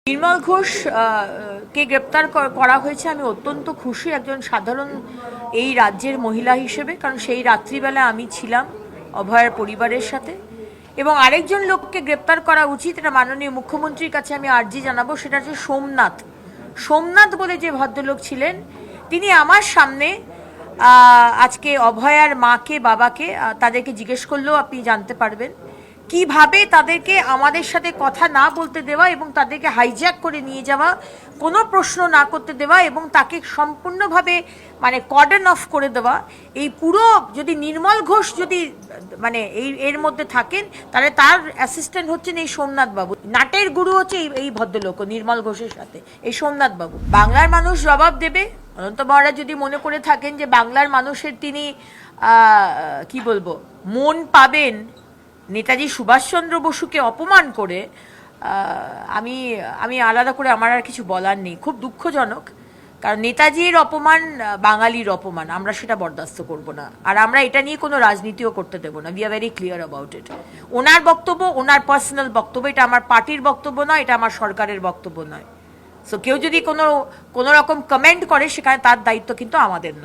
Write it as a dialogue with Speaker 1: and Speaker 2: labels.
Speaker 1: নির্মল ঘোষ কে গ্রেপ্তার করা হয়েছে। আমি অত্যন্ত খুশি একজন সাধারণ এই রাজ্যের মহিলা হিসেবে, কারণ সেই রাত্রিবেলা আমি ছিলাম অভয়ের পরিবারের সাথে। এবং আরেকজন লোককে গ্রেপ্তার করা উচিত, এটা মাননীয় মুখ্যমন্ত্রীর কাছে আমি আর্জি জানাবো। সেটা হচ্ছে সোমনাথ বলে যে ভদ্রলোক ছিলেন, তিনি আমার সামনে আজকে অভয়ার মাকে বাবাকে তাদেরকে জিজ্ঞেস করলেও আপনি জানতে পারবেন কিভাবে তাদেরকে আমাদের সাথে কথা না বলতে দেওয়া এবং তাদেরকে হাইজ্যাক করে নিয়ে যাওয়া, কোনো প্রশ্ন না করতে দেওয়া এবং তাকে সম্পূর্ণভাবে কর্ডন অফ করে দেওয়া। এই পুরো যদি নির্মল ঘোষ যদি এর মধ্যে থাকেন, তাহলে তার অ্যাসিস্ট্যান্ট হচ্ছেন এই সোমনাথ বাবু। নাটের গুরু হচ্ছে এই ভদ্রলোক নির্মল ঘোষের সাথে এই সোমনাথ বাবু। বাংলার মানুষ জবাব দেবে। অনন্ত মহারাজ যদি মনে করে থাকেন যে বাংলার মানুষের তিনি কি বলবো মন পাবেন নেতাজি সুভাষচন্দ্র বসুকে অপমান করে, আমি আলাদা করে আমার আর কিছু বলার নেই। খুব দুঃখজনক, কারণ নেতাজির অপমান বাঙালির অপমান, আমরা সেটা বরদাস্ত করব না। আর আমরা এটা নিয়ে কোনো রাজনীতিও করতে দেবো না। We are very clear about it. ওনার বক্তব্য ওনার পার্সোনাল বক্তব্য, এটা আমার পার্টির বক্তব্য নয়, এটা আমার সরকারের বক্তব্য নয়। সো কেউ যদি কোনো রকম কমেন্ট করে, সেখানে তার দায়িত্ব কিন্তু আমাদের না।